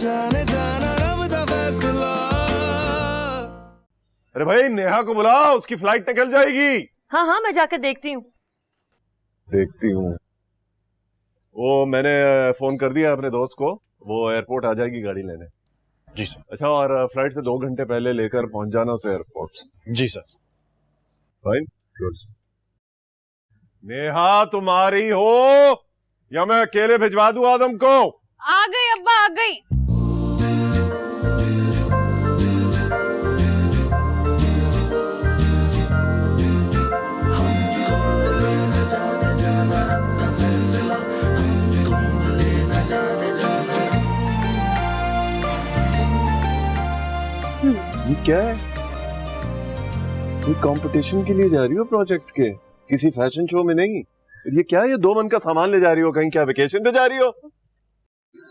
जाने जाना रब दा फैसला। अरे भाई नेहा को बुलाओ, उसकी फ्लाइट निकल जाएगी। हाँ हाँ मैं जाकर देखती हूँ। देखती हूँ। वो मैंने फोन कर दिया अपने दोस्त को, वो एयरपोर्ट आ जाएगी गाड़ी लेने। जी सर। अच्छा, और फ्लाइट से 2 घंटे पहले लेकर पहुंच जाना उसे एयरपोर्ट। जी सर। Fine, good. नेहा तुम आ रही हो या मैं अकेले भिजवा दूं आदम को? आ गई अब्बा, आ गई। ये क्या है? ये कंपटीशन के लिए जा रही हो प्रोजेक्ट के, किसी फैशन शो में नहीं। ये क्या है? ये 2 मन का सामान ले जा रही हो कहीं? क्या वेकेशन पे जा रही हो?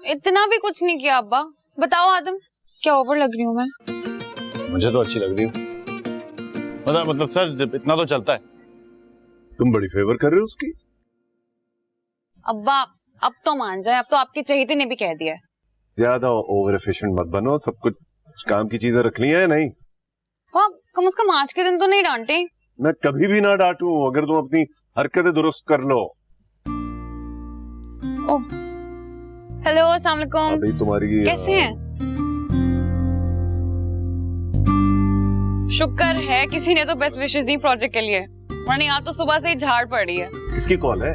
इतना भी कुछ नहीं किया अब्बा। बताओ आदम, क्या ओवर लग रही हूँ मैं? मुझे तो अच्छी लग रही हूँ। मतलब सर इतना तो चलता है। तुम बड़ी फेवर कर रहे हो उसकी। अब्बा अब तो मान जाए, अब तो आपकी चहेती ने भी कह दिया है। ज्यादा ओवर एफिशिएंट मत बनो, सब कुछ काम की चीजें रख ली है नहीं? कम से कम आज के दिन तो नहीं डांटे। मैं कभी भी ना डांटूं अगर तुम अपनी हरकतें दुरुस्त कर लो। हेलो, अस्सलाम वालेकुम। अभी तुम्हारी कैसे हैं? शुक्र है किसी ने तो बेस्ट विशेस दी प्रोजेक्ट के लिए, वरना यहाँ तो सुबह से ही झाड़ पड़ रही है। किसकी कॉल है?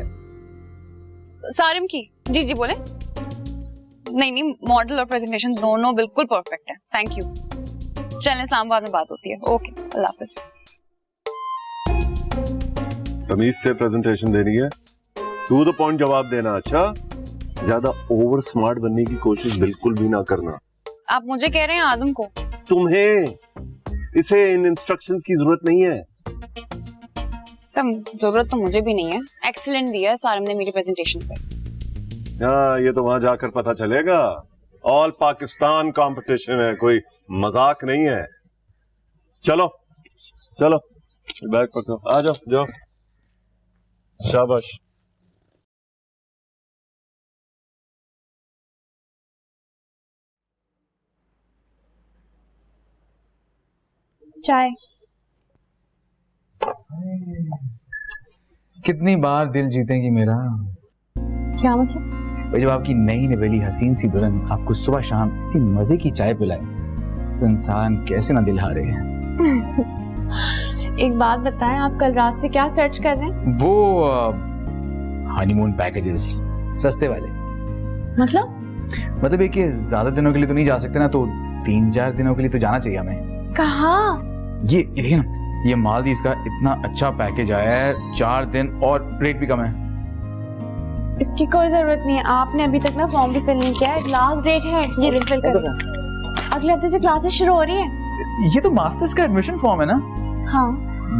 सारिम की। जी जी बोले। नहीं, मॉडल और प्रेजेंटेशन दोनों बिल्कुल परफेक्ट है, थैंक यू। चलें, इस्लामाबाद में बात होती है। ओके, अल्लाह हाफिज। तमीज से प्रेजेंटेशन देनी है, टू द पॉइंट जवाब देना। अच्छा, ज्यादा ओवर स्मार्ट बनने की कोशिश बिल्कुल भी ना करना। आप मुझे कह रहे हैं आदम को? तुम्हें इसे इन इंस्ट्रक्शंस की जरूरत नहीं है। कम जरूरत तो मुझे भी नहीं है। एक्सीलेंट दिया है सारिम ने मेरी प्रेजेंटेशन पे। हाँ, ये तो वहां जाकर पता चलेगा। ऑल पाकिस्तान कंपटीशन है, कोई मजाक नहीं है। चलो चलो, बैग पकड़ो, आ जाओ जाओ। शाबाश। चाय। कितनी बार दिल जीतेंगी मेरा? क्या मतलब? जब आपकी नई नवेली हसीन सी दुल्हन आपको सुबह शाम इतनी मजे की चाय पिलाए तो इंसान कैसे ना दिल हारे। एक बात बताएं, आप कल रात से क्या सर्च कर रहे हैं? वो हनीमून पैकेजेस, सस्ते वाले। मतलब ये कि ज्यादा दिनों के लिए तो नहीं जा सकते ना, तो 3-4 दिनों के लिए तो जाना चाहिए हमें। कहाँ? ये देखिए ना, ये मालदीव्स का इतना अच्छा पैकेज आया है, 4 दिन और रेट भी कम है। इसकी कोई जरूरत नहीं है, आपने अभी तक ना फॉर्म भी फिल नहीं किया है। लास्ट डेट है, ये रिफिल करें। अगले हफ्ते से क्लासेस शुरू हो रही है। ये तो मास्टर्स का एडमिशन फॉर्म है ना? हाँ।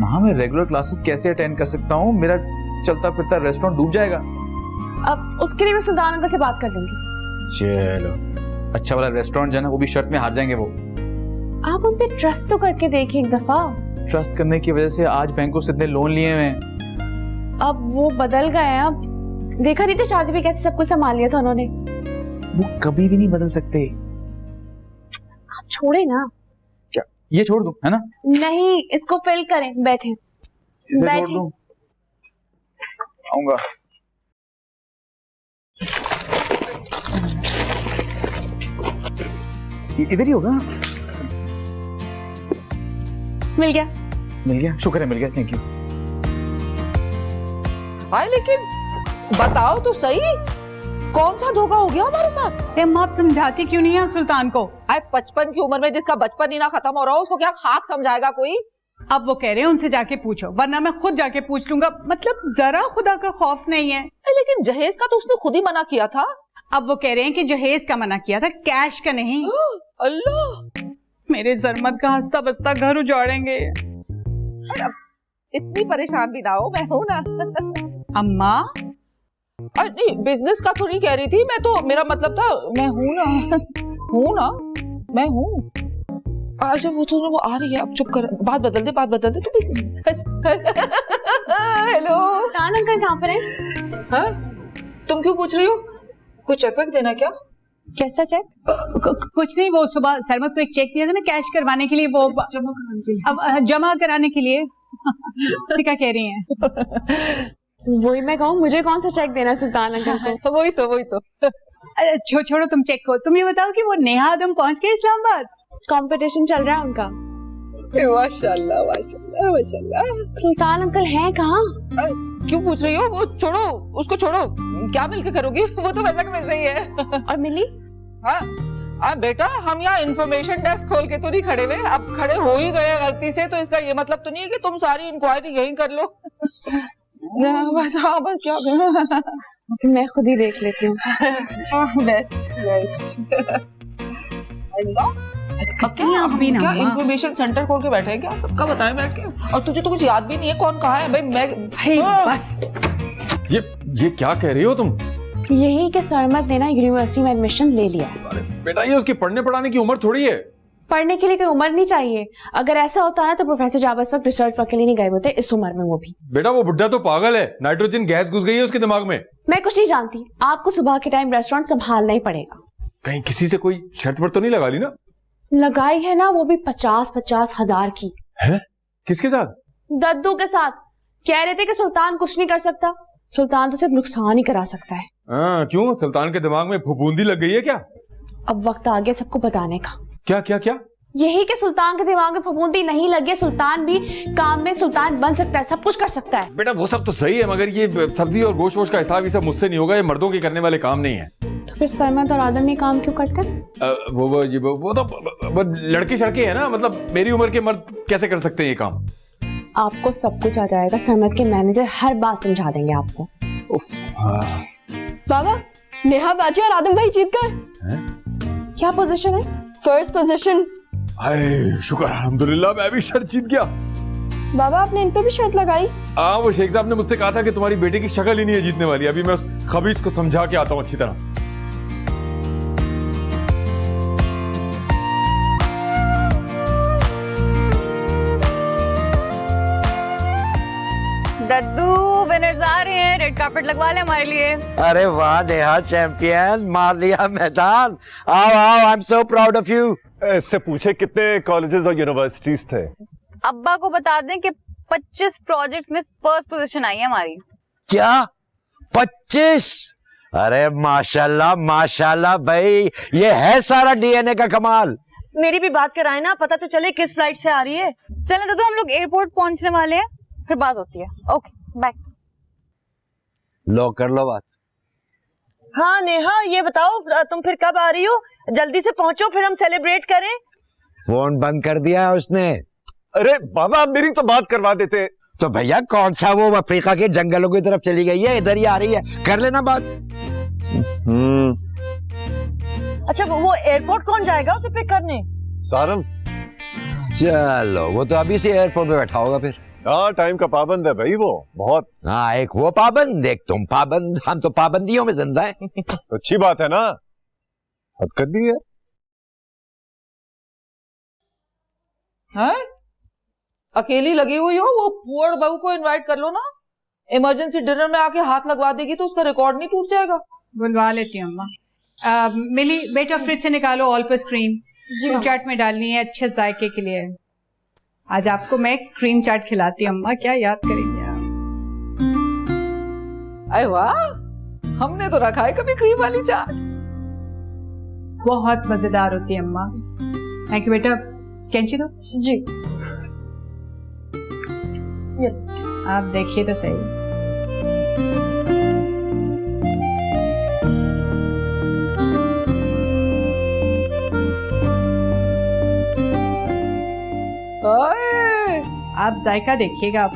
वहाँ मैं रेगुलर क्लासेस कैसे अटेंड कर सकता हूँ? मेरा चलता फिरता रेस्टोरेंट डूब जाएगा। अब उसके लिए मैं सुल्तान अंकल से बात कर लूंगी। चलो, अच्छा वाला रेस्टोरेंट जो है ना, वो भी शर्ट में हार जाएंगे वो। आप उन पे ट्रस्ट तो करके देखिए एक दफा। ट्रस्ट करने की वजह से आज बैंकों से इतने लोन लिए हुए हैं। अब वो बदल गए हैं। अब देखा नहीं था शादी में कैसे सब कुछ संभाल लिया था उन्होंने। वो कभी भी नहीं बदल सकते। आप छोड़े ना। क्या ये छोड़ दूं, है ना? नहीं, इसको फिल करें। बैठे छोड़ दूं? आऊंगा। इधर ही होगा। मिल गया। शुक्र है, मिल गया, थैंक यू। हाय, लेकिन बताओ तो सही, कौन सा धोखा हो गया हमारे साथ? आप समझाती क्यों नहीं है सुल्तान को? 55 की उम्र में जिसका बचपन ही ना खत्म हो रहा हो, उसको क्या खाक समझाएगा कोई? अब वो कह रहे हैं उनसे जाके पूछो, वरना मैं खुद जाके पूछ लूंगा। मतलब जरा खुदा का खौफ नहीं है। लेकिन जहेज का तो उसने खुद ही मना किया था। अब वो कह रहे हैं कि जहेज का मना किया था, कैश का नहीं। अल्लाह, मेरे जरमत का हंसता बसता घर उजाड़ेंगे। इतनी परेशान भी ना हो, मैं हूं ना। अम्मा, अरे नहीं, बिजनेस का तो नहीं कह रही थी मैं तो, मेरा मतलब था मैं हूं ना, मैं हूँ। अच्छा वो आ रही है, अब चुप कर, बात बदल दे तू भी। हेलो सुल्तान अंकल कहाँ पर हैं? हाँ, तुम क्यों पूछ रही हो? कोई चेक वेक देना क्या? कैसा चेक? कुछ नहीं, वो सुबह सरमत को एक चेक दिया था ना कैश करवाने के लिए, वो जमा कराने के लिए। अब जमा कराने के लिए सिका कह रही हैं। वही मैं कहूँ, मुझे कौन सा चेक देना सुल्तान अंकल को? वही तो छोड़ो तुम चेक को, तुम ये बताओ कि वो नेहा आदम पहुंच गए इस्लामाबाद? कंपटीशन चल रहा है उनका। माशाल्लाह माशाल्लाह माशाल्लाह। सुल्तान अंकल हैं कहाँ? क्यों पूछ रही हो? वो छोड़ो, उसको छोड़ो, क्या मिलके करोगी? वो तो वैसा का वैसा ही है। और मिली? हाँ बेटा, हम यहाँ इंफॉर्मेशन डेस्क खोल के तो नहीं खड़े हुए, अब खड़े हो ही गए गलती से, तो इसका ये मतलब तो नहीं है कि तुम सारी इंक्वायरी यहीं कर लो। बस हाँ, बस क्या मैं खुद ही देख लेती हूँ। बेस्ट क्या इंफॉर्मेशन सेंटर खोल के बैठे हैं क्या? सबका बताएं बैठ के। और तुझे तो कुछ याद भी नहीं है कौन कहाँ है? भाई बस ये क्या कह रही हो तुम? यही कि सरमत ने ना यूनिवर्सिटी में एडमिशन ले लिया है। अरे बेटा, ये उसकी पढ़ने पढ़ाने की उम्र थोड़ी है। पढ़ने के लिए कोई उम्र नहीं चाहिए। अगर ऐसा होता है तो प्रोफेसर जाब इस वक्त रिसर्च वर्क के लिए नहीं गए होते, इस उम्र में वो भी। बेटा वो बुड्ढा तो पागल है, नाइट्रोजन गैस घुस गई है उसके दिमाग में। मैं कुछ नहीं जानती, आपको सुबह के टाइम रेस्टोरेंट संभालना ही पड़ेगा। कहीं किसी से कोई शर्त पर तो नहीं लगा ली ना? लगाई है ना, वो भी 50-50 हजार की। है? किसके साथ? दद्दू के साथ। कह रहे थे कि सुल्तान कुछ नहीं कर सकता, सुल्तान तो सिर्फ नुकसान ही करा सकता है। क्यों, सुल्तान के दिमाग में फफूंदी लग गई है क्या? अब वक्त आ गया सबको बताने का। क्या क्या क्या? यही कि सुल्तान के दिमाग में फफूंदी नहीं लगे, सुल्तान भी काम में सुल्तान बन सकता है, सब कुछ कर सकता है। बेटा वो सब तो सही है, मगर ये सब्जी और गोश्त वोश का हिसाब ये सब मुझसे नहीं होगा, ये मर्दों के करने वाले काम नहीं है। तो फिर सरमत और आदम ये काम क्यों करते हैं? वो तो लड़के शड़के है ना, मतलब मेरी उम्र के मर्द कैसे कर सकते हैं ये काम? आपको सब कुछ आ जाएगा, सरमत के मैनेजर हर बात समझा देंगे आपको। बाबा, नेहा बाजी और आदम भाई जीत गए। क्या पोजीशन है? First position. हाय शुक्र अल्हम्दुलिल्लाह, मैं भी शर्त जीत गया। बाबा आपने इन पे भी शर्त लगाई? वो शेख साहब ने मुझसे कहा था कि तुम्हारी बेटे की शक्ल ही नहीं है जीतने वाली। अभी मैं उस खबीस को समझा के आता हूँ अच्छी तरह। दद्दू विनर्स आ रहे हैं, रेड कार्पेट लगवा ले हमारे लिए। अरे वाह नेहा, चैंपियन, मार लिया मैदान। आओ आओ, I am so proud of you. इससे पूछे कितने कॉलेजेस और यूनिवर्सिटीज थे? अब्बा को बता दें कि 25 प्रोजेक्ट्स में फर्स्ट पोजीशन आई है हमारी। क्या 25? अरे माशाल्लाह माशाल्लाह भाई, ये है सारा डीएनए का कमाल। मेरी भी बात कराए ना, पता तो चले किस फ्लाइट से आ रही है। चलें दद्दू, हम लोग एयरपोर्ट पहुंचने वाले हैं, फिर बात होती है। Okay bye. लो कर लो बात। हाँ नेहा, ये बताओ तुम फिर कब आ रही हो? जल्दी से पहुंचो, फिर हम सेलिब्रेट करें। फोन बंद कर दिया है उसने। अरे बाबा, आप मेरी तो बात करवा देते। तो भैया कौन सा वो अफ्रीका के जंगलों की तरफ चली गई है, इधर ही आ रही है, कर लेना बात। अच्छा वो एयरपोर्ट कौन जाएगा उसे पिक करने? सारम। चलो, वो तो अभी से एयरपोर्ट पे बैठा होगा फिर। हाँ, टाइम का पाबंद है भाई वो, बहुत। हाँ, एक वो पाबंद, एक तुम पाबंद, हम तो पाबंदियों में जिंदा है। तो अच्छी बात है ना, हद कर दी है। हैं? अकेली लगी हुई हो? वो पुअर बहू को इनवाइट कर लो ना, इमरजेंसी डिनर में आके हाथ लगवा देगी तो उसका रिकॉर्ड नहीं टूट जाएगा। बुलवा लेती हूँ अम्मा। मिली बेटा, फ्रिज से निकालो ऑल पर्पस क्रीम, फूड चाट में डालनी है अच्छे जायके के लिए। आज आपको मैं क्रीम चाट खिलाती हूँ अम्मा, क्या याद करेंगे आप? अरे वाह, हमने तो रखा है कभी क्रीम वाली चाट। बहुत मजेदार होती है अम्मा। थैंक यू बेटा। कैंची दो जी। आप देखिए तो सही। आप जायका देखिएगा आप।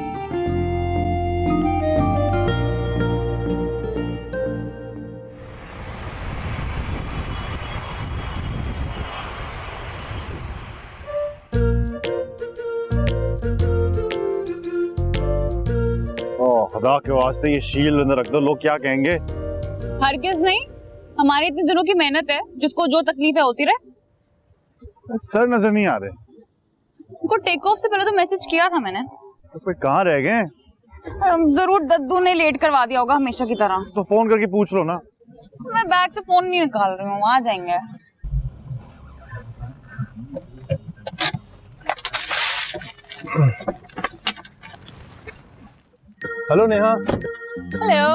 खुदा के वास्ते ये शील्ड अंदर रख दो, लोग क्या कहेंगे? हरगिज नहीं, हमारे इतने दिनों की मेहनत है, जिसको जो तकलीफ है होती रहे। सर नजर नहीं आ रहे। उनको टेक ऑफ से पहले तो मैसेज किया था मैंने। तो फिर कहाँ रह गए? जरूर दद्दू ने लेट करवा दिया होगा हमेशा की तरह। तो फोन करके पूछ लो ना। मैं बैग से फोन नहीं निकाल रही हूँ, आ जाएंगे। Hello Neha. Hello.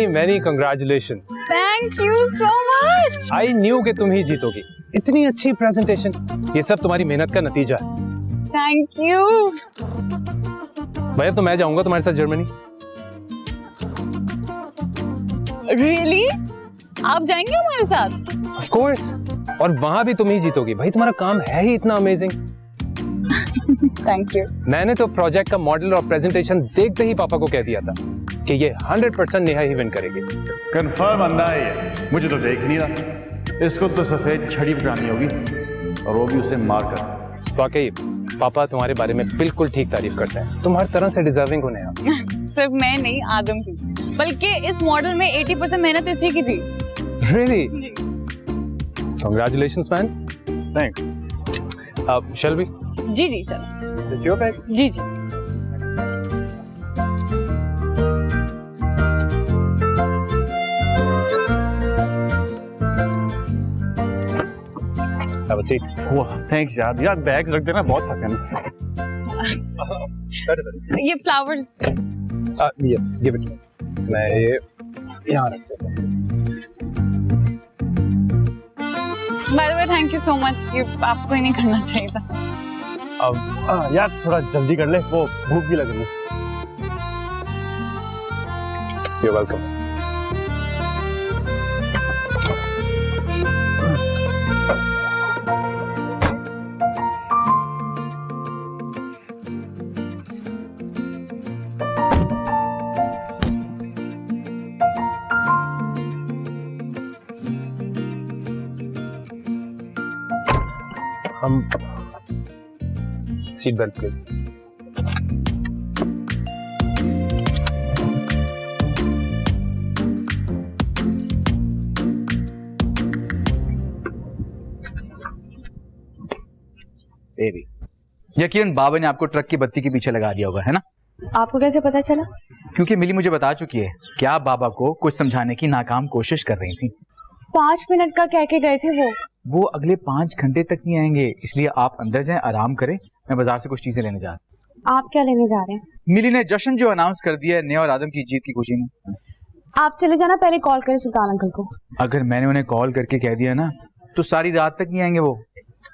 Many congratulations. Thank you so much. I knew कि तुम ही जीतोगी। इतनी अच्छी प्रेजेंटेशन, ये सब तुम्हारी मेहनत का नतीजा है। Thank you. भैया तो मैं जाऊंगा तुम्हारे साथ जर्मनी। रियली? आप जाएंगे हमारे साथ? ऑफ कोर्स, और वहां भी तुम ही जीतोगी भाई, तुम्हारा काम है ही इतना अमेजिंग। Thank you. मैंने तो प्रोजेक्ट का मॉडल और प्रेजेंटेशन देखते ही पापा को कह दिया था कि ये 100% नेहा ही विन करेगी। कंफर्म अंधा है ये, मुझे तो देख नहीं रहा। इसको तो सफेद छड़ी बनानी होगी और वो भी उसे मार कर। वाकई पापा तुम्हारे बारे में बिल्कुल ठीक तारीफ करते हैं, तुम हर तरह से डिजर्विंग हो नेहा। सिर्फ मैं नहीं, आदम भी, बल्कि इस मॉडल में 80% मेहनत इसी की थी। Really? Congratulations, man. Thanks. Shall we? जी जी चलो। Is your bag? जी जी। Have a seat. थैंक्स यार बैग रख देना, बहुत थकन। ये फ्लावर्स। Yes, give it. मैं ये यहाँ रख देता हूँ। By the way thank you so much, ये आपको ही नहीं करना चाहिए था। अब यार थोड़ा जल्दी कर ले, वो भूख भी लग रही है। You're welcome. Seat belt, please. Baby, यकीनन बाबा ने आपको ट्रक की बत्ती के पीछे लगा दिया होगा, है ना? आपको कैसे पता चला? क्योंकि मिली मुझे बता चुकी है कि आप बाबा को कुछ समझाने की नाकाम कोशिश कर रही थी। 5 मिनट का कह के गए थे वो अगले 5 घंटे तक नहीं आएंगे, इसलिए आप अंदर जाएं, आराम करें। मैं बाजार से कुछ चीजें लेने जा रहा हूं। आप क्या लेने जा रहे हैं? मिली ने जश्न जो अनाउंस कर दिया है नेहा और आदम की जीत की खुशी में। आप चले जाना, पहले कॉल करें सुल्तान अंकल को। अगर मैंने उन्हें कॉल करके कह दिया ना तो सारी रात तक नहीं आएंगे वो।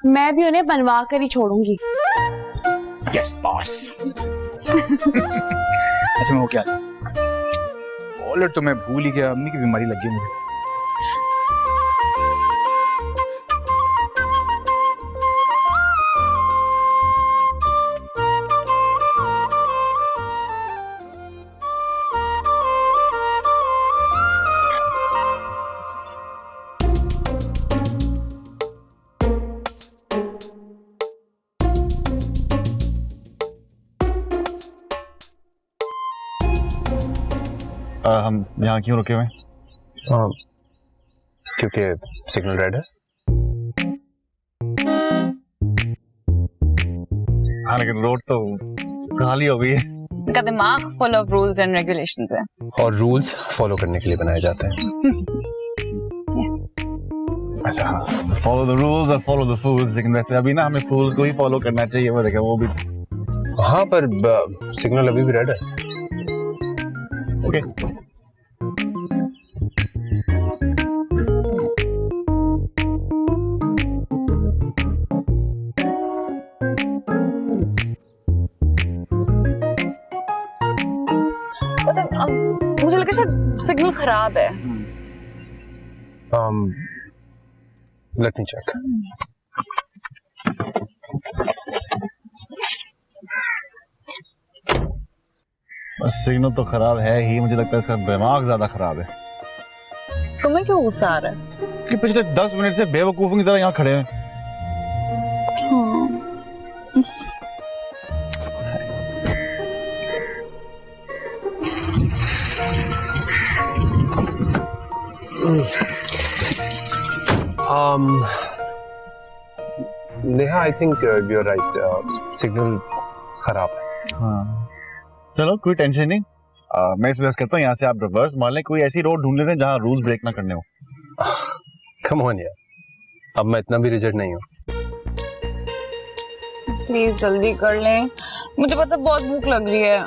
मैं भी उन्हें बनवा कर ही छोड़ूंगी। Yes boss. अच्छा मैं वो क्या कॉलर तो मैं भूल ही गया, अम्मी की बीमारी लग गई मुझे। हम यहाँ क्यों रुके हुए हैं? क्योंकि सिग्नल रेड है। हाँ लेकिन रोड तो खाली हो गई है। इनका दिमाग full of rules and regulations है। और रूल्स फॉलो करने के लिए बनाए जाते हैं। अच्छा हाँ, फॉलो द रूल्स और फॉलो द फूल्स, लेकिन वैसे अभी ना हमें फूल्स को ही फॉलो करना चाहिए। वो देखा वो भी। हाँ पर सिग्नल अभी भी रेड है। ओके मुझे लगा शायद सिग्नल खराब है। Let me check. सिग्नल तो खराब है ही, मुझे लगता है इसका दिमाग ज्यादा खराब है। तुम्हें क्यों गुस्सा आ रहा है? कि पिछले 10 मिनट से बेवकूफों की तरह यहाँ खड़े हैं। Neha I think you are right, signal खराब है। हाँ चलो कोई टेंशन नहीं, मैं सजेस्ट करता हूँ यहाँ से आप रिवर्स मार लें, कोई ऐसी रोड ढूंढ लेते हैं जहाँ रूल्स ब्रेक ना करने हो। कम ऑन यार, अब मैं इतना भी रिजिड नहीं हूँ। प्लीज जल्दी कर लें, मुझे पता बहुत भूख लग रही है।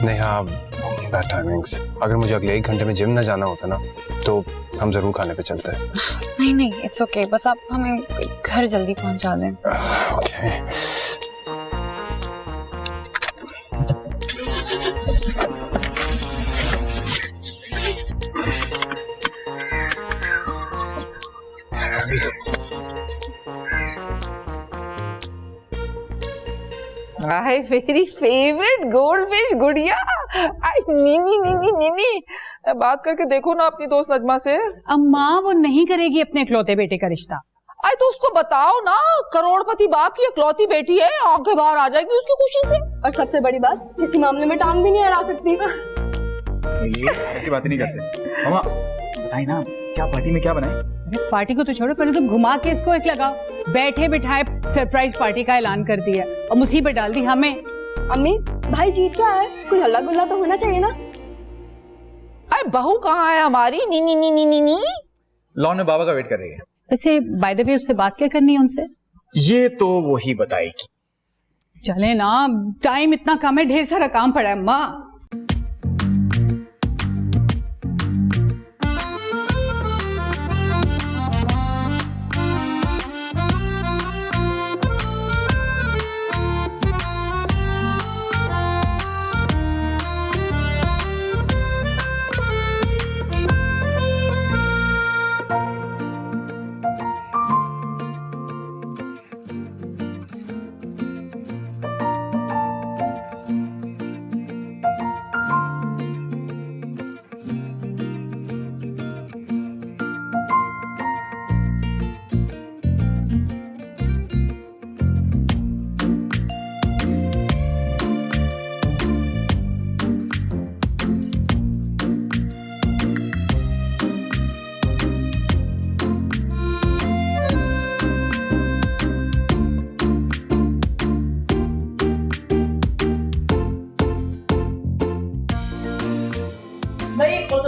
नहीं हाँ, बैड टाइमिंग्स। अगर मुझे अगले 1 घंटे में जिम ना जाना होता ना तो हम जरूर खाने पे चलते हैं। नहीं नहीं, इट्स ओके, बस आप हमें घर जल्दी पहुंचा दें। Okay. My very favorite goldfish गुड़िया। आई नीनी नीनी नीनी, बात करके देखो ना अपनी दोस्त नजमा से। अम्मा वो नहीं करेगी अपने इकलौते बेटे का रिश्ता। आई तो उसको बताओ ना, करोड़पति बाप की इकलौती बेटी है, आंखें बाहर आ जाएगी उसकी खुशी से। और सबसे बड़ी बात, किसी मामले में टांग भी नहीं अड़ा सकती। ऐसी बातें नहीं करते। मामा बताइए ना, क्या पार्टी में क्या बनाए? अरे पार्टी को तो छोड़ो, पहले तुम घुमा के इसको एक लगाओ। बैठे बिठाए सरप्राइज पार्टी का ऐलान कर दिया और मुसीबत डाल दी हमें। अम्मी भाई जीत क्या है, कोई हल्ला गुल्ला तो होना चाहिए ना। अरे बहू कहाँ है हमारी? नी नी नी नी नी। लॉन में बाबा का वेट कर रही है। वैसे बाय द वे उससे बात क्या करनी है उनसे? ये तो वही बताएगी। चले ना, टाइम इतना कम है, ढेर सारा काम पड़ा है अम्मा।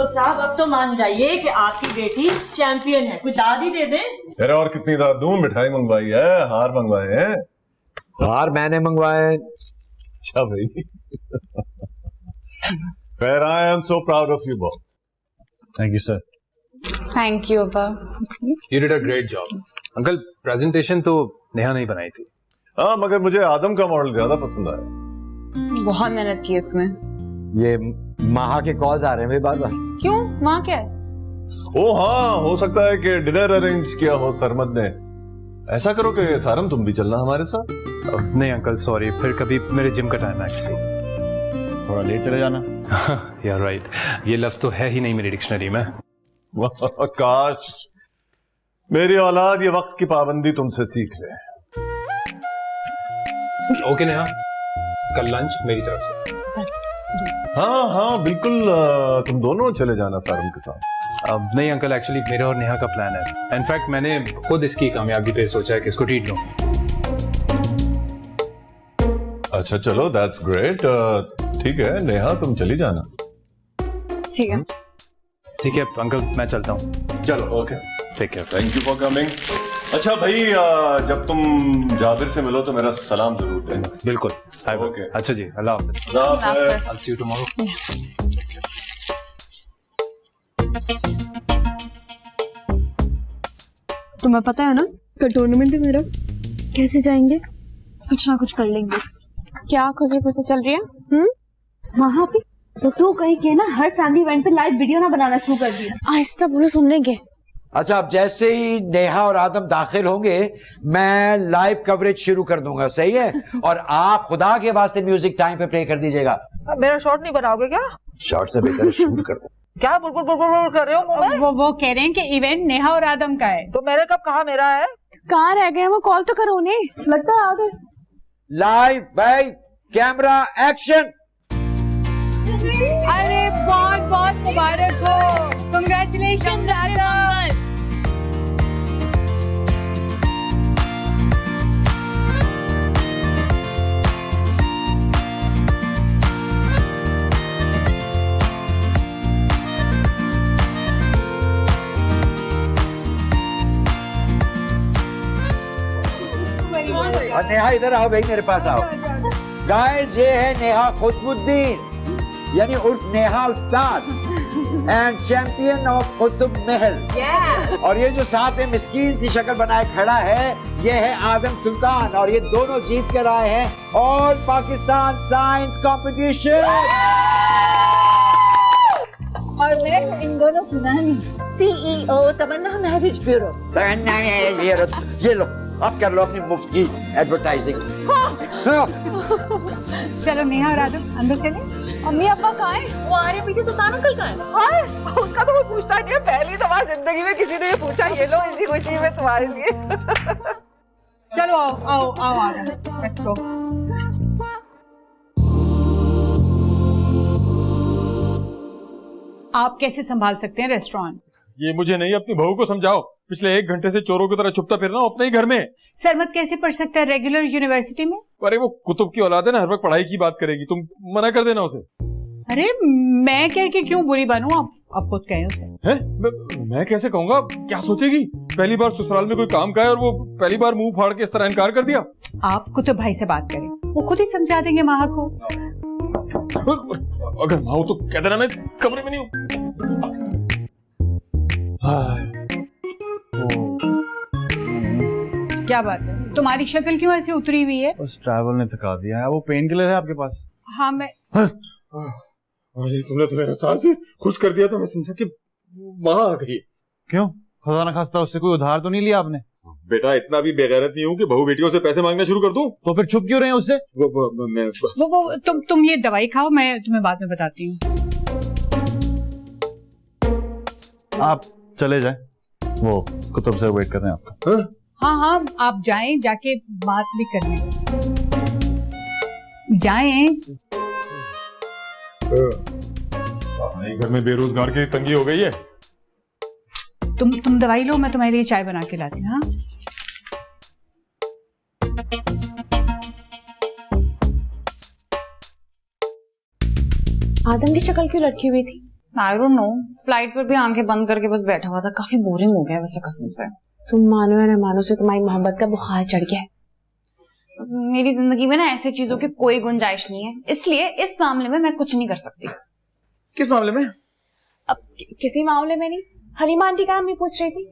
साहब अब तो मान जाइए कि आपकी बेटी चैंपियन है, कोई दाद ही दे दे। अरे और कितनी दाद दूं? मिठाई मंगवाई है, हार मंगवाए हैं। हार मैंने मंगवाए। अच्छा भाई। खैर, I am so proud of you Bob. Thank you sir. Thank you अब्बा। You did a great job. Uncle presentation तो नेहा नहीं बनाई थी। हाँ, मगर मुझे आदम का मॉडल ज्यादा पसंद आया। बहुत मेहनत की इसमें। ये माहा के कॉल्स आ रहे हैं भाई बार बार। क्यों, वहाँ क्या है? ओ हाँ, हो सकता है कि डिनर अरेंज किया हो सरमद ने। ऐसा करो कि सारम तुम भी चलना हमारे साथ। नहीं अंकल सॉरी, फिर कभी मेरे जिम का टाइम है एक्चुअली। थोड़ा लेट चले जाना। यार राइट, ये लफ्ज तो है ही नहीं मेरी डिक्शनरी में। काश मेरी औलाद ये वक्त की पाबंदी तुमसे सीख ले। ओके नेहा, कल लंच मेरी तरफ से। हाँ हाँ बिल्कुल, तुम दोनों चले जाना सारम के साथ। नहीं अंकल, एक्चुअली मेरा और नेहा का प्लान है। इनफैक्ट मैंने खुद इसकी कामयाबी पे सोचा है कि इसको ट्रीट लूं। अच्छा चलो, दैट्स ग्रेट। ठीक है नेहा, तुम चली जाना। ठीक है। ठीक है अंकल, मैं चलता हूँ। चलो okay, take care. Thank you for coming. अच्छा भाई, जब तुम जाबिर से मिलो तो मेरा सलाम जरूर देना। बिल्कुल। ओके। अच्छा जी, अल्लाह हाफ़िज़। अल्लाह हाफ़िज़। I'll see you tomorrow. तुम्हें पता है ना, कल टूर्नामेंट है मेरा। कैसे जाएंगे? कुछ ना कुछ कर लेंगे। क्या खुशी खुशी चल रही है? वहाँ पे तो तू कहीं के ना हर फैमिली इवेंट पे लाइव वीडियो ना बनाना शुरू कर दिया। आहिस्ता बोलो, सुन लेंगे। अच्छा, अब जैसे ही नेहा और आदम दाखिल होंगे मैं लाइव कवरेज शुरू कर दूंगा, सही है? और आप खुदा के वास्ते म्यूजिक टाइम पे प्ले कर दीजिएगा। मेरा शॉट नहीं बनाओगे क्या? शॉट से बेहतर शूट कर दो। क्या बुलबुल बुलबुल कर रहे हो? वो कह रहे हैं कि इवेंट नेहा और आदम का है। तो मेरे कब कहा मेरा है? कहाँ रह गए? वो कॉल तो करो उन्हें। लगता है आ गए। लाइव भाई, कैमरा एक्शन। अरे बहुत बहुत मुबारक हो, कंग्रेचुलेशन आदम। और नेहा इधर आओ भाई, मेरे पास आओ। गाइस, ये है नेहा खुतबुद्दीन, यानी उर्फ नेहा उस्ताद एंड चैंपियन ऑफ कुतुब महल। और ये जो साथ में मिस्कीन सी शक्ल बनाए खड़ा है, ये है आदम सुल्तान, और ये दोनों जीत कर आए हैं ऑल पाकिस्तान साइंस कंपटीशन। और मैं इन दोनों की नानी CEO तमन्ना मैरिज ब्यूरो। ये लो, अब कर लो अपनी मुफ्त की एडवर्टाइजिंग। चलो नेहा और आदम अंदर चले। अम्मी अब्बा कहाँ हैं? वो आ रहे पीछे, सुल्तान अंकल कहाँ हैं? हाय, उसका तो कोई पूछता नहीं है। पहली दफा जिंदगी में किसी ने ये पूछा, ये लो इसी खुशी में तुम्हारे लिए। चलो आओ आओ आओ आदम, लेट्स गो। आप कैसे संभाल सकते हैं रेस्टोरेंट? ये मुझे नहीं, अपनी बहू को समझाओ। पिछले 1 घंटे से चोरों की तरह छुपता फिर रहा हूँ अपने ही घर में। सरमत कैसे पढ़ सकता है रेगुलर यूनिवर्सिटी में? अरे वो कुतुब की औलाद है ना, हर वक्त पढ़ाई की बात करेगी, तुम मना कर देना उसे। अरे मैं कह के क्यों बुरी बनूं? आप खुद कहें उसे। हैं? मैं कैसे कहूँगा? क्या सोचेगी? पहली बार ससुराल में कोई काम का है और वो पहली बार मुंह फाड़ के इस तरह इनकार कर दिया। आप कुतुब भाई से बात करें, वो खुद ही समझा देंगे माँ को। अगर माँ हो तो कह देना मैं कमरे में नहीं हूँ। क्या बात है, तुम्हारी शक्ल क्यों ऐसी उतरी हुई है? उस ट्रैवल ने थका दिया है। वो पेन किलर है आपके पास? हाँ मैं अरे तुमने तो मेरा सांस ही खुश कर दिया, तो मैं समझा कि माँ आ गई। क्यों? खुदा न खास्ता उससे कोई उधार तो नहीं लिया आपने? बेटा इतना भी बेगैरत नहीं हूँ कि बहू बेटियों से पैसे मांगना शुरू कर दूं। तो फिर छुप क्यों रहे हैं उससे? वो तुम ये दवाई खाओ, मैं तुम्हें बाद में बताती हूँ। आप चले जाएं, वो कुतुब से वेट कर रहे हैं आपका। हाँ हाँ आप जाएं, जाके बात भी कर लें। जाएं। घर में बेरोजगार की तंगी हो गई है। तुम दवाई लो, मैं तुम्हारे लिए चाय बना के लाती हूँ। हाँ आदम की शक्ल क्यों लटकी हुई थी? आई डोंट नो, फ्लाइट पर भी आंखें बंद करके बस बैठा हुआ था। काफी बोरिंग हो गया वैसे कसम से। तुम मानो या न मानो से तुम्हारी मोहब्बत का बुखार चढ़ गया है। मेरी जिंदगी में ना ऐसी चीजों की कोई गुंजाइश नहीं है, इसलिए इस मामले में मैं कुछ नहीं कर सकती। किस मामले में? अब किसी मामले में नहीं। हलीमा आंटी का हम भी पूछ रही थी।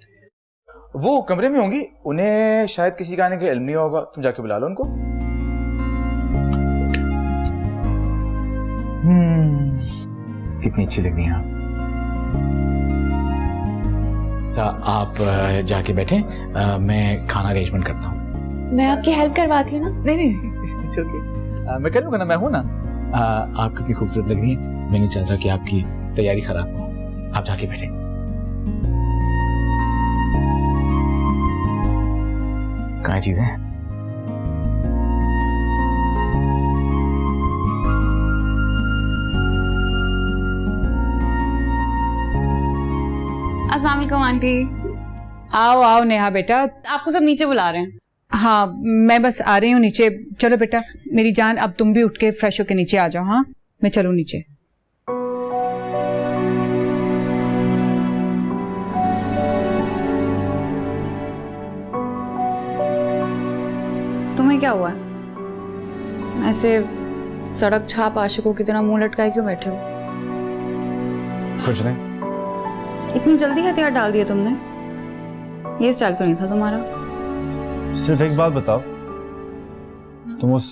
वो कमरे में होंगी, उन्हें शायद किसी गाने का इल्म नहीं होगा। तुम जाके बुला लो उनको। कितनी अच्छी लग रही हैं आप। जाके बैठे, मैं खाना अरेंजमेंट करता हूँ। मैं आपकी हेल्प करवाती हूँ ना। नहीं मैं कर लूंगा ना, मैं हूं ना। आप कितनी खूबसूरत लग रही हैं, मैं नहीं चाहता कि आपकी तैयारी खराब हो। आप जाके बैठे। कहाँ चीजें? अस्सलाम वालेकुम आंटी। आओ आओ नेहा बेटा। आपको सब नीचे बुला रहे हैं। हाँ मैं बस आ रही हूँ नीचे। चलो बेटा मेरी जान, अब तुम भी उठ के फ्रेश होके नीचे आ जाओ। हाँ मैं चलूँ नीचे। तुम्हें क्या हुआ है? ऐसे सड़क छाप आशिकों की तरह मुंह लटकाए क्यों बैठे हो? कुछ नहीं। इतनी जल्दी हथियार डाल दिए तुमने? ये स्टाइल तो नहीं था तुम्हारा। सिर्फ एक बात बताओ, तुम उस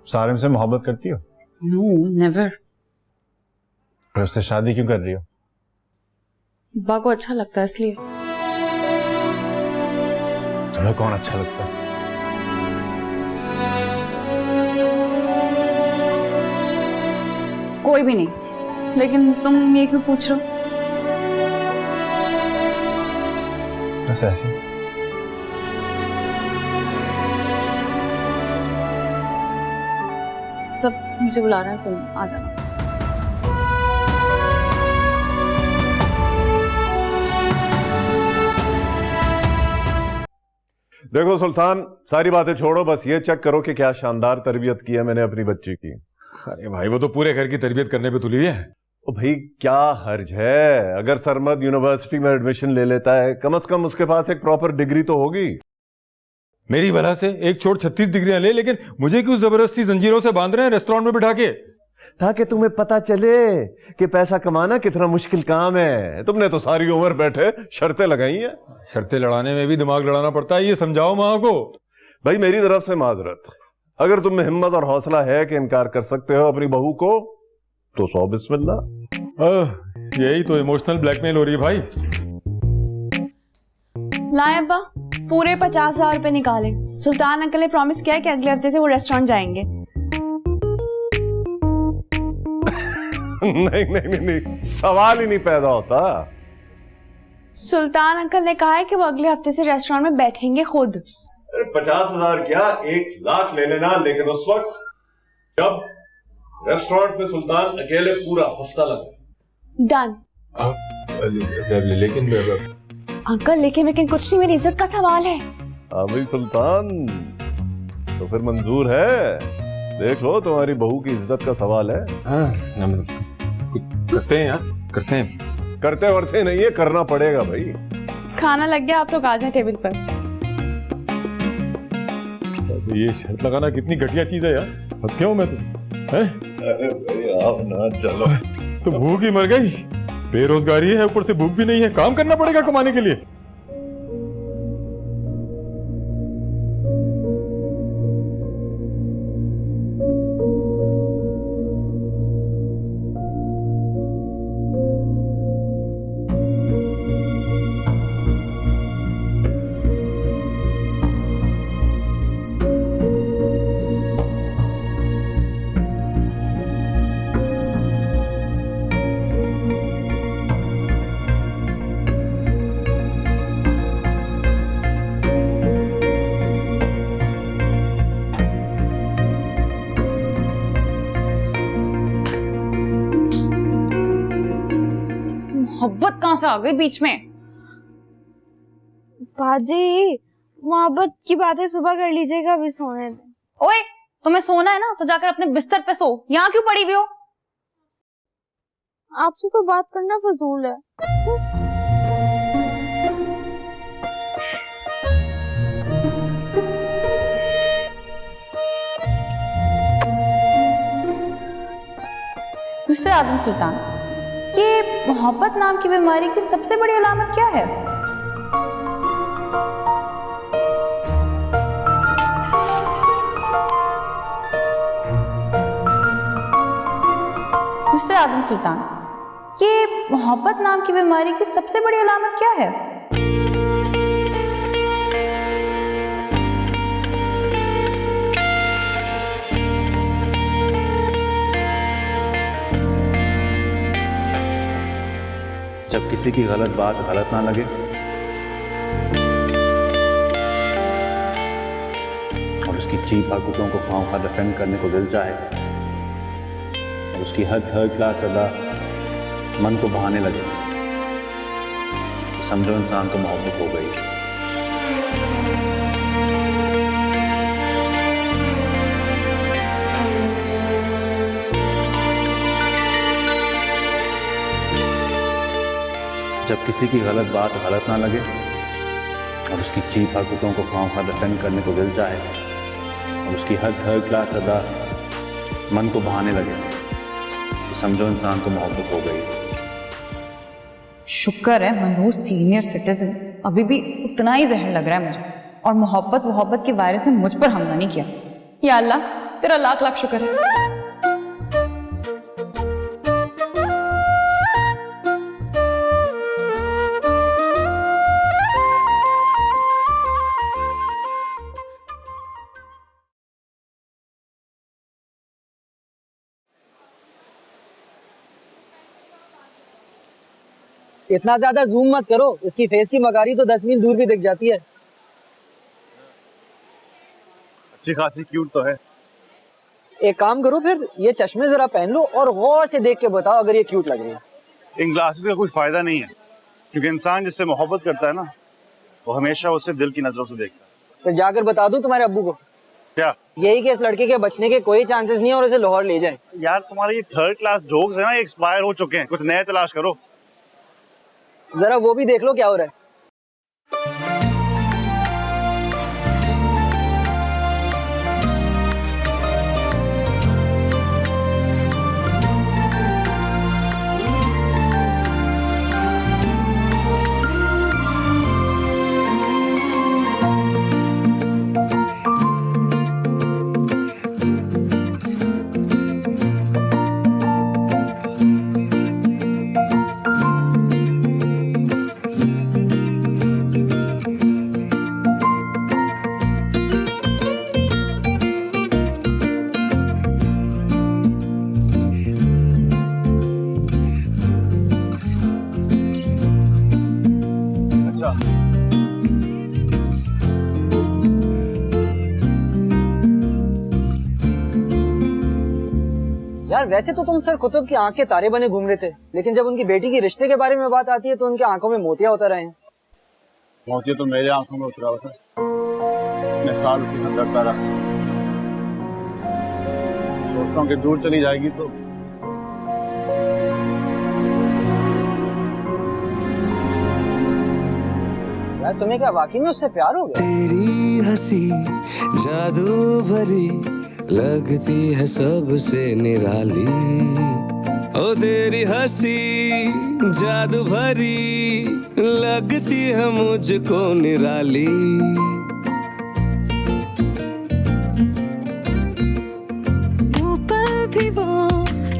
सारिम से मोहब्बत करती हो? No never. फिर उससे शादी क्यों कर रही हो? अब्बा को अच्छा लगता है इसलिए। तुम्हें कौन अच्छा लगता है? कोई भी नहीं, लेकिन तुम ये क्यों पूछ रहे हो? बस ऐसे। सब मुझे बुला रहे हैं, तुम आ जाना। देखो सुल्तान, सारी बातें छोड़ो, बस ये चेक करो कि क्या शानदार तरबियत की है मैंने अपनी बच्ची की। अरे भाई वो तो पूरे घर की तरबियत करने पे तुली हुई है। ओ भाई क्या हर्ज है, अगर सरमद यूनिवर्सिटी में एडमिशन ले लेता है, कम से कम उसके पास एक प्रॉपर डिग्री तो होगी। मेरी भला से एक छोड़ 36 डिग्रियां ले, लेकिन मुझे क्यों जबरदस्ती जंजीरों से बांध रहे हैं रेस्टोरेंट में बिठा के? ताकि तुम्हें पता चले कि पैसा कमाना कितना मुश्किल काम है। तुमने तो सारी उम्र बैठे शर्तें लगाई हैं। शर्तें लड़ाने में भी दिमाग लड़ाना पड़ता है, ये समझाओ माँ को। भाई मेरी तरफ से माजरत, अगर तुम में हिम्मत और हौसला है कि इनकार कर सकते हो अपनी बहू को, तो 100 बिस्मिल्लाह। यही तो इमोशनल ब्लैकमेल हो रही है भाई। लाए अब्बा, पूरे 50,000 रुपए निकाले। सुल्तान अंकल ने प्रॉमिस किया है कि अगले हफ्ते से वो रेस्टोरेंट जाएंगे। नहीं, सवाल ही नहीं पैदा होता। सुल्तान अंकल ने कहा है कि वो अगले हफ्ते से रेस्टोरेंट में बैठेंगे खुद। 50,000 क्या 1 लाख ले लेना, लेकिन उस वक्त जब रेस्टोरेंट में सुल्तान अकेले पूरा हफ्ता लगा। डन। लेकिन अंकल लेकिन कुछ नहीं, मेरी इज्जत का सवाल है। हाँ भाई सुल्तान, तो फिर मंजूर है। देख लो, तुम्हारी बहू की इज्जत का सवाल है। करते हैं यार, करते हैं। करते वरते नहीं है, करना पड़ेगा भाई। खाना लग गया, आप लोग आ जाए टेबल पर। ये शर्त लगाना कितनी घटिया चीज है यार। हद क्यों मैं तो अरे भाई आप ना चलो। तो भूख ही मर गई। बेरोजगारी है, ऊपर से भूख भी नहीं है, काम करना पड़ेगा कमाने के लिए। मोहब्बत कहाँ से आ गई बीच में? बाजी, मोहब्बत की बातें सुबह कर लीजिएगा, अभी सोने दें। ओए, तुम्हें सोना है ना तो जाकर अपने बिस्तर पे सो, यहाँ क्यों पड़ी हुई हो? आपसे तो बात करना फजूल है। मिस्टर आदम सुल्तान, ये मोहब्बत नाम की बीमारी की सबसे बड़ी अलामत क्या है? मिस्टर आदम सुल्तान, ये मोहब्बत नाम की बीमारी की सबसे बड़ी अलामत क्या है? जब किसी की गलत बात गलत ना लगे और उसकी चीप हरकतों को खामखा डिफेंड करने को दिल चाहे और उसकी हर थर्ड क्लास अदा मन को बहाने लगे, तो समझो इंसान को मोहब्बत हो गई। जब किसी की गलत बात गलत ना लगे और उसकी चीप हरकतों को खामखा डिफेंड करने को दिल चाहे और उसकी हर थर्ड क्लास अदा मन को बहाने लगे, तो समझो इंसान को मोहब्बत हो गई। शुक्र है मनहूस सीनियर सिटीजन अभी भी उतना ही जहर लग रहा है मुझे, और मोहब्बत के वायरस ने मुझ पर हमला नहीं किया। या अल्लाह, तेरा लाख लाख शुक्र है। इतना ज्यादा जूम मत करो, इसकी फेस की मकारी तो 10 मील दूर भी दिख जाती है। अच्छी खासी क्यूट तो है। एक काम करो फिर, ये चश्मे जरा पहन लो और गौर से देख के बताओ अगर ये क्यूट लग रही है। इन ग्लासेस का कोई फायदा नहीं है, क्योंकि इंसान जिससे मोहब्बत करता है ना, वो हमेशा उसे दिल की नजरों से देखता है। तो जाकर बता दूं तुम्हारे अब्बू को क्या यही कि इस लड़के के बचने के कोई चांसेस नहीं है और इसे लाहौर ले जाए। यार तुम्हारे ये थर्ड क्लास जोक्स है ना, एक्सपायर हो चुके हैं, कुछ नए तलाश करो। जरा वो भी देख लो क्या हो रहा है। यार वैसे तो तुम सर कुतुब की आंख के तारे बने घूम रहे थे, लेकिन जब उनकी बेटी की रिश्ते के बारे में बात आती है तो उनकी आंखों में मोतिया उतर रहे हैं। मोतिया तो मेरे आंखों में उतरा हुआ था, मैं साल उसी से डरता रहा। सोचता हूँ कि दूर चली जाएगी तो यार तुम्हें क्या वाकई में उससे प्यार हो गया? तेरी हंसी जादू भरी लगती है सबसे निराली, ओ तेरी हंसी जादू भरी लगती है मुझको निराली। ऊपर भी वो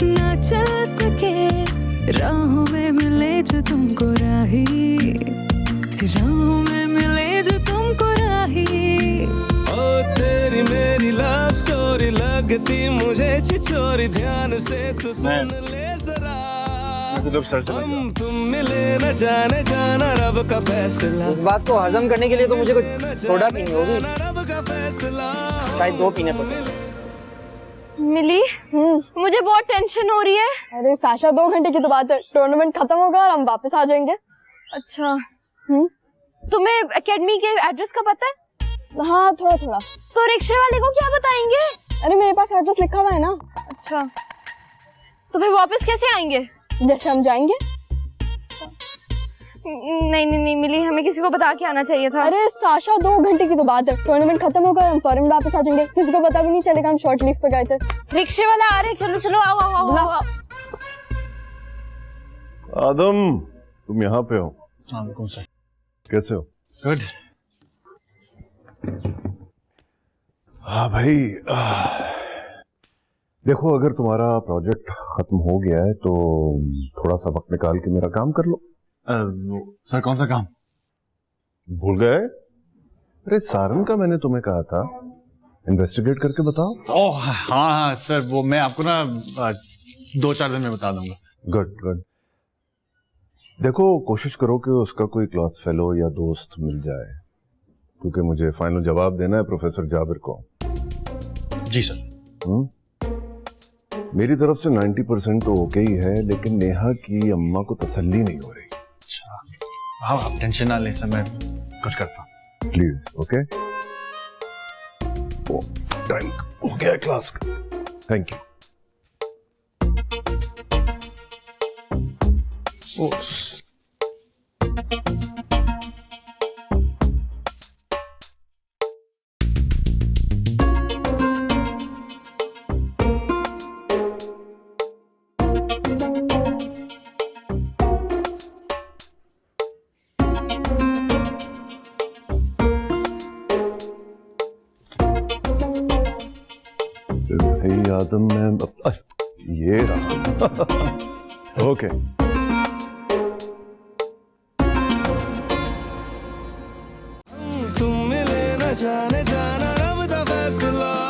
ना चल सके, राहों में मिले जो तुमको राही, राहों में मिले जो तुमको राही। ओ तेरी मेरी लव स्टोरी लगती मुझे छिछोरी, ध्यान से तू सुन ले जरा, हम तुम मिले न जाने जाना रब का फैसला। इस बात को हजम करने के लिए तो मुझे कुछ सोडा पीनी होगी, शायद 2 पीने पड़े। मिली मुझे बहुत टेंशन हो रही है। अरे साशा 2 घंटे की तो बात है, टूर्नामेंट खत्म होगा और हम वापस आ जाएंगे। अच्छा तुम्हें एकेडमी के एड्रेस का पता है? हाँ थोड़ा थोड़ा। तो रिक्शे वाले को क्या बताएंगे? अरे मेरे पास एड्रेस लिखा हुआ है ना। अच्छा तो फिर वापस कैसे आएंगे? जैसे हम जाएंगे। नहीं नहीं नहीं मिली, हमें किसी को बता के आना चाहिए था। अरे साशा 2 घंटे की तो बात है, टूर्नामेंट खत्म होगा और हम फौरन वापस आ जाएंगे, किसी को पता भी नहीं चलेगा हम शॉर्ट लीव पे गए थे। रिक्शे वाला आ रहे, चलो चलो आओ आओ आओ, आओ, आओ। आदम तुम यहाँ पे हो? कौन सा? कैसे हो? गुड। हाँ भाई देखो अगर तुम्हारा प्रोजेक्ट खत्म हो गया है तो थोड़ा सा वक्त निकाल के मेरा काम कर लो। सर कौन सा काम? भूल गए? अरे सारन का मैंने तुम्हें कहा था इन्वेस्टिगेट करके बताओ। ओह हाँ हाँ सर, वो मैं आपको ना 2-4 दिन में बता दूंगा। Good good. देखो कोशिश करो कि उसका कोई क्लास फेलो या दोस्त मिल जाए, क्योंकि मुझे फाइनल जवाब देना है प्रोफेसर जाबिर को। जी सर। मेरी तरफ से 90% तो ओके ही है, लेकिन नेहा की अम्मा को तसल्ली नहीं हो रही। अच्छा हाँ आप टेंशन ना लें सर, मैं कुछ करता हूँ। Please okay. टाइम हो गया क्लास का। Thank you. आदम मैं ये रहा। ओके तुम मिले न जाने जाना रब दा फैसला।